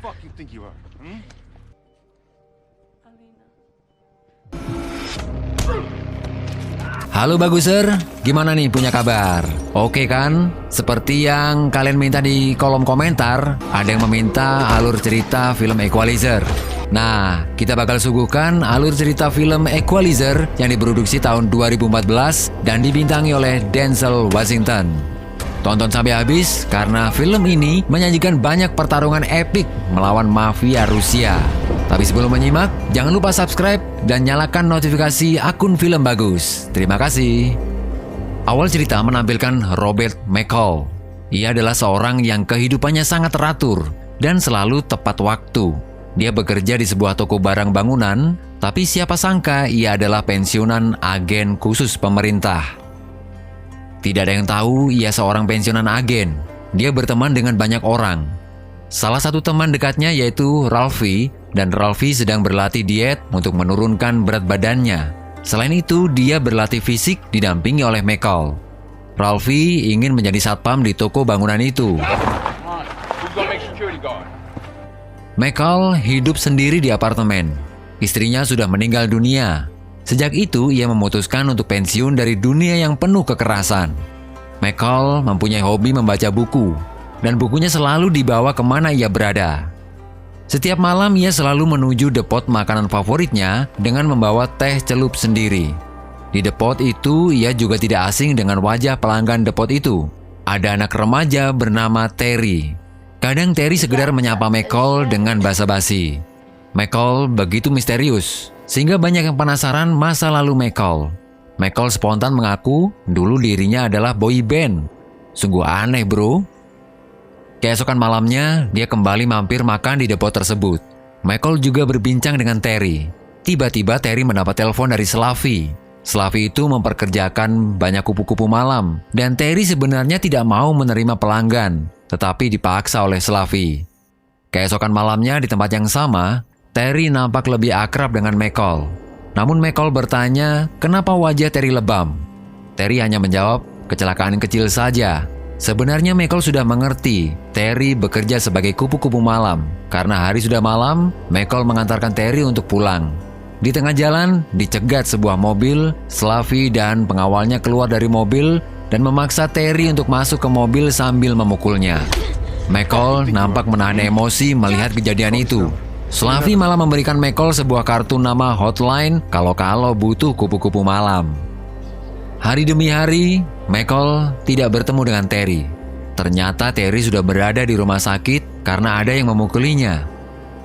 fuck you think you are? Hmm? Halo Baguser, gimana nih punya kabar? Oke kan? Seperti yang kalian minta di kolom komentar, ada yang meminta alur cerita film Equalizer. Nah, kita bakal suguhkan alur cerita film Equalizer yang diproduksi tahun 2014 dan dibintangi oleh Denzel Washington. Tonton sampai habis karena film ini menyajikan banyak pertarungan epik melawan mafia Rusia. Tapi sebelum menyimak, jangan lupa subscribe dan nyalakan notifikasi akun Film Bagus. Terima kasih. Awal cerita menampilkan Robert McCall. Ia adalah seorang yang kehidupannya sangat teratur dan selalu tepat waktu. Dia bekerja di sebuah toko barang bangunan, tapi siapa sangka ia adalah pensiunan agen khusus pemerintah. Tidak ada yang tahu ia seorang pensiunan agen. Dia berteman dengan banyak orang. Salah satu teman dekatnya yaitu Ralphie, dan Ralphie sedang berlatih diet untuk menurunkan berat badannya. Selain itu, dia berlatih fisik didampingi oleh McCall. Ralphie ingin menjadi satpam di toko bangunan itu. McCall hidup sendiri di apartemen. Istrinya sudah meninggal dunia. Sejak itu, ia memutuskan untuk pensiun dari dunia yang penuh kekerasan. McCall mempunyai hobi membaca buku, dan bukunya selalu dibawa kemana ia berada. Setiap malam ia selalu menuju depot makanan favoritnya dengan membawa teh celup sendiri. Di depot itu ia juga tidak asing dengan wajah pelanggan depot itu. Ada anak remaja bernama Terry. Kadang Terry sekedar menyapa McCall dengan basa-basi. McCall begitu misterius, sehingga banyak yang penasaran masa lalu McCall. McCall spontan mengaku dulu dirinya adalah boy band. Sungguh aneh bro. Keesokan malamnya, dia kembali mampir makan di depot tersebut. McCall juga berbincang dengan Terry. Tiba-tiba Terry mendapat telepon dari Slavi. Slavi itu memperkerjakan banyak kupu-kupu malam, dan Terry sebenarnya tidak mau menerima pelanggan, tetapi dipaksa oleh Slavi. Keesokan malamnya di tempat yang sama, Terry nampak lebih akrab dengan McCall. Namun McCall bertanya, kenapa wajah Terry lebam? Terry hanya menjawab, kecelakaan kecil saja. Sebenarnya McCall sudah mengerti Terry bekerja sebagai kupu-kupu malam. Karena hari sudah malam, McCall mengantarkan Terry untuk pulang. Di tengah jalan, dicegat sebuah mobil. Slavi dan pengawalnya keluar dari mobil dan memaksa Terry untuk masuk ke mobil sambil memukulnya. McCall nampak menahan emosi melihat kejadian itu. Slavi malah memberikan McCall sebuah kartu nama hotline kalau butuh kupu-kupu malam. Hari demi hari, McCall tidak bertemu dengan Terry. Ternyata Terry sudah berada di rumah sakit karena ada yang memukulinya.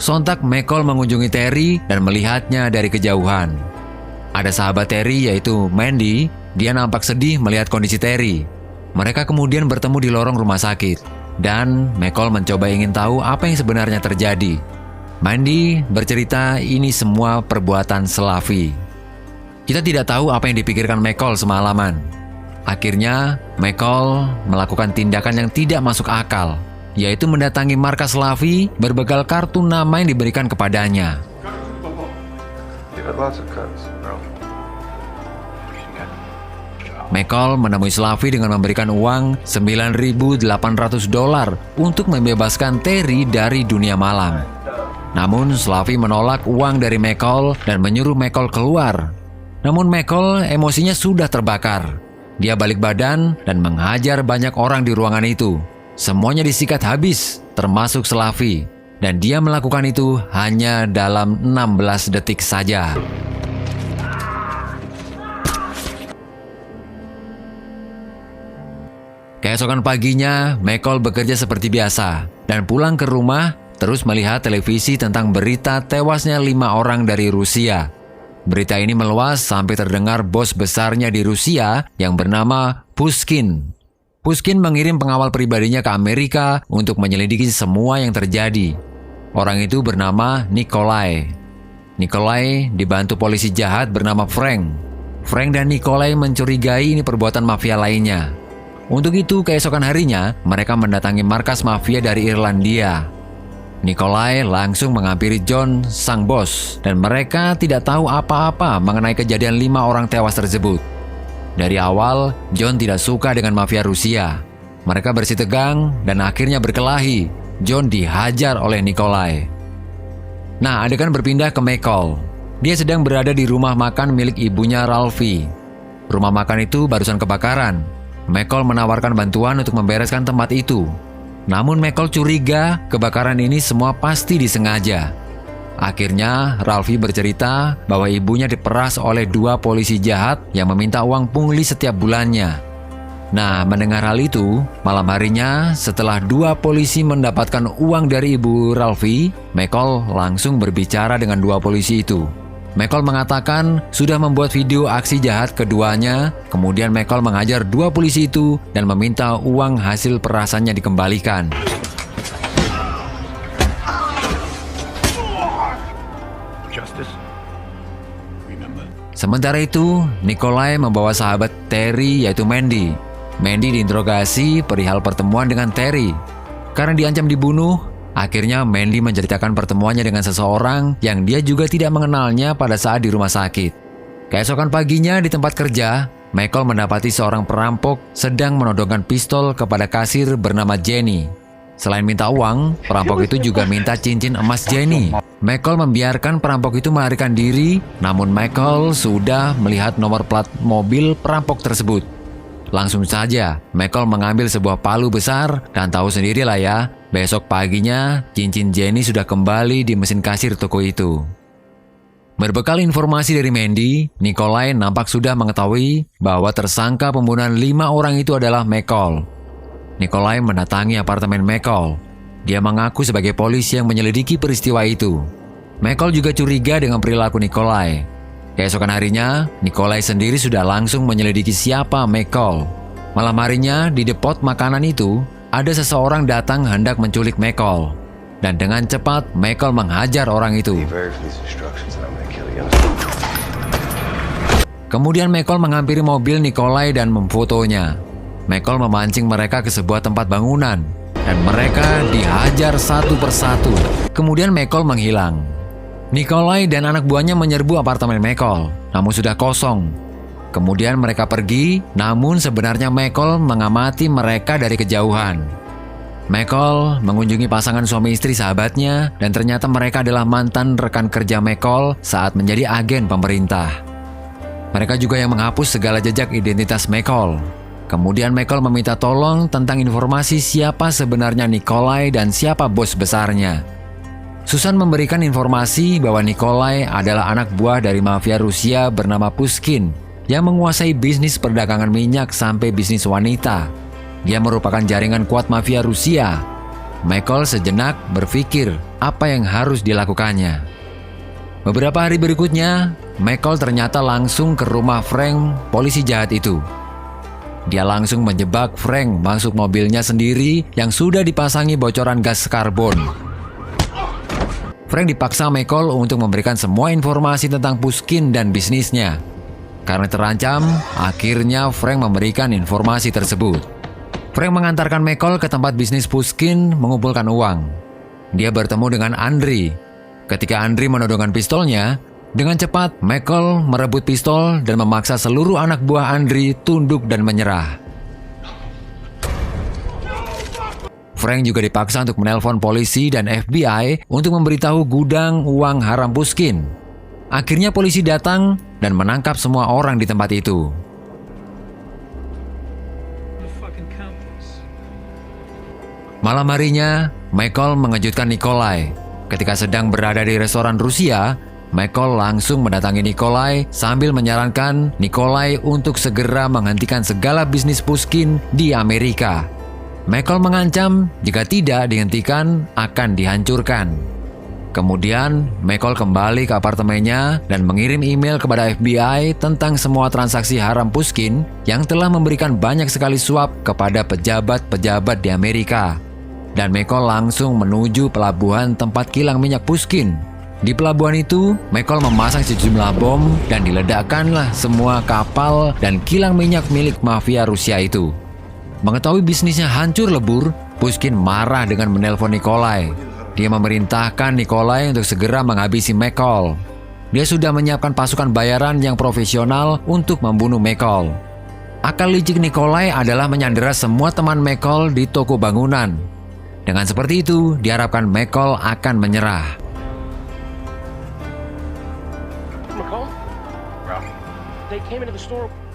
Sontak McCall mengunjungi Terry dan melihatnya dari kejauhan. Ada sahabat Terry yaitu Mandy, dia nampak sedih melihat kondisi Terry. Mereka kemudian bertemu di lorong rumah sakit. Dan McCall mencoba ingin tahu apa yang sebenarnya terjadi. Mandy bercerita ini semua perbuatan Slavi. Kita tidak tahu apa yang dipikirkan McCall semalaman. Akhirnya, McCall melakukan tindakan yang tidak masuk akal, yaitu mendatangi markas Slavi berbekal kartu nama yang diberikan kepadanya. McCall menemui Slavi dengan memberikan uang $9.800 untuk membebaskan Terry dari dunia malam. Namun, Slavi menolak uang dari McCall dan menyuruh McCall keluar. Namun McCall emosinya sudah terbakar. Dia balik badan dan menghajar banyak orang di ruangan itu. Semuanya disikat habis, termasuk Slavi. Dan dia melakukan itu hanya dalam 16 detik saja. Keesokan paginya, McCall bekerja seperti biasa dan pulang ke rumah terus melihat televisi tentang berita tewasnya 5 orang dari Rusia. Berita ini meluas sampai terdengar bos besarnya di Rusia yang bernama Pushkin. Pushkin mengirim pengawal pribadinya ke Amerika untuk menyelidiki semua yang terjadi. Orang itu bernama Nikolai. Nikolai dibantu polisi jahat bernama Frank. Frank dan Nikolai mencurigai ini perbuatan mafia lainnya. Untuk itu, keesokan harinya, mereka mendatangi markas mafia dari Irlandia. Nikolai langsung menghampiri John, sang bos, dan mereka tidak tahu apa-apa mengenai kejadian 5 orang tewas tersebut. Dari awal, John tidak suka dengan mafia Rusia. Mereka bersitegang dan akhirnya berkelahi. John dihajar oleh Nikolai. Nah, adegan berpindah ke Michael. Dia sedang berada di rumah makan milik ibunya Ralphie. Rumah makan itu barusan kebakaran. Michael menawarkan bantuan untuk membereskan tempat itu. Namun Michael curiga kebakaran ini semua pasti disengaja. Akhirnya Ralphie bercerita bahwa ibunya diperas oleh 2 polisi jahat yang meminta uang pungli setiap bulannya. Nah, mendengar hal itu, malam harinya setelah 2 polisi mendapatkan uang dari ibu Ralphie, Michael langsung berbicara dengan 2 polisi itu. Michael mengatakan sudah membuat video aksi jahat keduanya. Kemudian Michael mengajar 2 polisi itu dan meminta uang hasil perasannya dikembalikan. Sementara itu, Nikolai membawa sahabat Terry yaitu Mandy. Mandy diinterogasi perihal pertemuan dengan Terry. Karena diancam dibunuh, akhirnya Mandy menceritakan pertemuannya dengan seseorang yang dia juga tidak mengenalnya pada saat di rumah sakit. Keesokan paginya di tempat kerja, Michael mendapati seorang perampok sedang menodongkan pistol kepada kasir bernama Jenny. Selain minta uang, perampok itu juga minta cincin emas Jenny. Michael membiarkan perampok itu melarikan diri, namun Michael sudah melihat nomor plat mobil perampok tersebut. Langsung saja, Michael mengambil sebuah palu besar dan tahu sendirilah ya, besok paginya cincin Jenny sudah kembali di mesin kasir toko itu. Berbekal informasi dari Mandy, Nikolai nampak sudah mengetahui bahwa tersangka pembunuhan 5 orang itu adalah Michael. Nikolai mendatangi apartemen Michael. Dia mengaku sebagai polisi yang menyelidiki peristiwa itu. Michael juga curiga dengan perilaku Nikolai. Keesokan harinya, Nikolai sendiri sudah langsung menyelidiki siapa Michael. Malam harinya, di depot makanan itu, ada seseorang datang hendak menculik Michael. Dan dengan cepat, Michael menghajar orang itu. Kemudian Michael menghampiri mobil Nikolai dan memfotonya. Michael memancing mereka ke sebuah tempat bangunan, dan mereka dihajar satu persatu. Kemudian Michael menghilang. Nikolai dan anak buahnya menyerbu apartemen Michael, namun sudah kosong. Kemudian mereka pergi, namun sebenarnya Michael mengamati mereka dari kejauhan. Michael mengunjungi pasangan suami istri sahabatnya, dan ternyata mereka adalah mantan rekan kerja Michael saat menjadi agen pemerintah. Mereka juga yang menghapus segala jejak identitas Michael. Kemudian Michael meminta tolong tentang informasi siapa sebenarnya Nikolai dan siapa bos besarnya. Susan memberikan informasi bahwa Nikolai adalah anak buah dari mafia Rusia bernama Pushkin yang menguasai bisnis perdagangan minyak sampai bisnis wanita. Dia merupakan jaringan kuat mafia Rusia. Michael sejenak berpikir apa yang harus dilakukannya. Beberapa hari berikutnya, Michael ternyata langsung ke rumah Frank, polisi jahat itu. Dia langsung menjebak Frank masuk mobilnya sendiri yang sudah dipasangi bocoran gas karbon. Frank dipaksa Michael untuk memberikan semua informasi tentang Pushkin dan bisnisnya. Karena terancam, akhirnya Frank memberikan informasi tersebut. Frank mengantarkan Michael ke tempat bisnis Pushkin mengumpulkan uang. Dia bertemu dengan Andriy. Ketika Andriy menodongkan pistolnya, dengan cepat Michael merebut pistol dan memaksa seluruh anak buah Andriy tunduk dan menyerah. Frank juga dipaksa untuk menelpon polisi dan FBI untuk memberitahu gudang uang haram Pushkin. Akhirnya polisi datang dan menangkap semua orang di tempat itu. Malam harinya, Michael mengejutkan Nikolai. Ketika sedang berada di restoran Rusia, Michael langsung mendatangi Nikolai sambil menyarankan Nikolai untuk segera menghentikan segala bisnis Pushkin di Amerika. Michael mengancam jika tidak dihentikan akan dihancurkan. Kemudian, Michael kembali ke apartemennya dan mengirim email kepada FBI tentang semua transaksi haram Pushkin yang telah memberikan banyak sekali suap kepada pejabat-pejabat di Amerika. Dan Michael langsung menuju pelabuhan tempat kilang minyak Pushkin. Di pelabuhan itu, Michael memasang sejumlah bom dan diledakkanlah semua kapal dan kilang minyak milik mafia Rusia itu. Mengetahui bisnisnya hancur lebur, Pushkin marah dengan menelpon Nikolai. Dia memerintahkan Nikolai untuk segera menghabisi Michael. Dia sudah menyiapkan pasukan bayaran yang profesional untuk membunuh Michael. Akal licik Nikolai adalah menyandera semua teman Michael di toko bangunan. Dengan seperti itu, diharapkan McCall akan menyerah.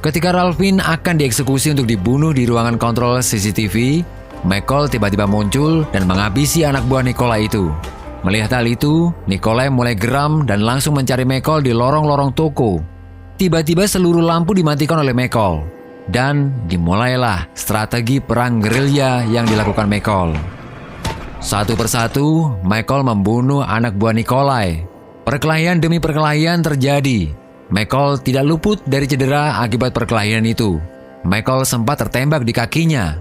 Ketika Ralphine akan dieksekusi untuk dibunuh di ruangan kontrol CCTV, McCall tiba-tiba muncul dan menghabisi anak buah Nikolai itu. Melihat hal itu, Nikolai mulai geram dan langsung mencari McCall di lorong-lorong toko. Tiba-tiba seluruh lampu dimatikan oleh McCall. Dan dimulailah strategi perang gerilya yang dilakukan McCall. Satu persatu, McCall membunuh anak buah Nikolai. Perkelahian demi perkelahian terjadi. McCall tidak luput dari cedera akibat perkelahian itu. McCall sempat tertembak di kakinya.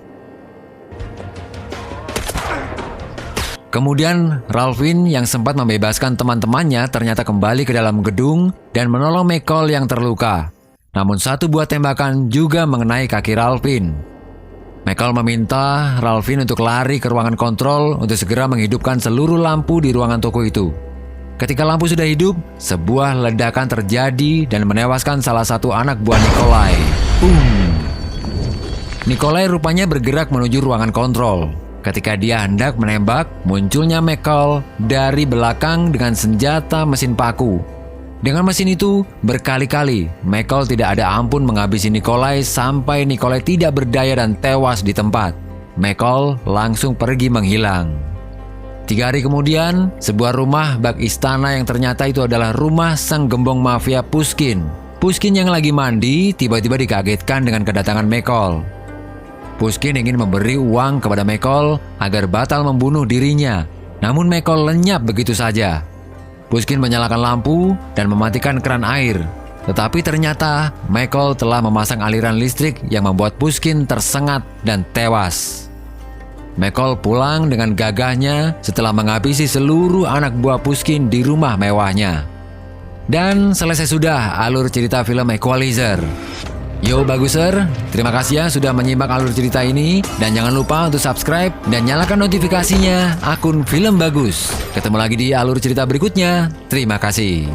Kemudian, Ralphine yang sempat membebaskan teman-temannya ternyata kembali ke dalam gedung dan menolong McCall yang terluka. Namun satu buah tembakan juga mengenai kaki Ralphine. McCall meminta Ralphine untuk lari ke ruangan kontrol untuk segera menghidupkan seluruh lampu di ruangan toko itu. Ketika lampu sudah hidup, sebuah ledakan terjadi dan menewaskan salah satu anak buah Nikolai. Nikolai rupanya bergerak menuju ruangan kontrol. Ketika dia hendak menembak, munculnya McCall dari belakang dengan senjata mesin paku. Dengan mesin itu, berkali-kali McCall tidak ada ampun menghabisi Nikolai sampai Nikolai tidak berdaya dan tewas di tempat. McCall langsung pergi menghilang. 3 hari kemudian, sebuah rumah bak istana yang ternyata itu adalah rumah sang gembong mafia Pushkin. Pushkin yang lagi mandi tiba-tiba dikagetkan dengan kedatangan McCall. Pushkin ingin memberi uang kepada McCall agar batal membunuh dirinya. Namun McCall lenyap begitu saja. Pushkin menyalakan lampu dan mematikan keran air. Tetapi ternyata McCall telah memasang aliran listrik yang membuat Pushkin tersengat dan tewas. McCall pulang dengan gagahnya setelah menghabisi seluruh anak buah Pushkin di rumah mewahnya. Dan selesai sudah alur cerita film Equalizer. Yo Baguser, terima kasih ya sudah menyimak alur cerita ini. Dan jangan lupa untuk subscribe dan nyalakan notifikasinya akun Film Bagus. Ketemu lagi di alur cerita berikutnya. Terima kasih.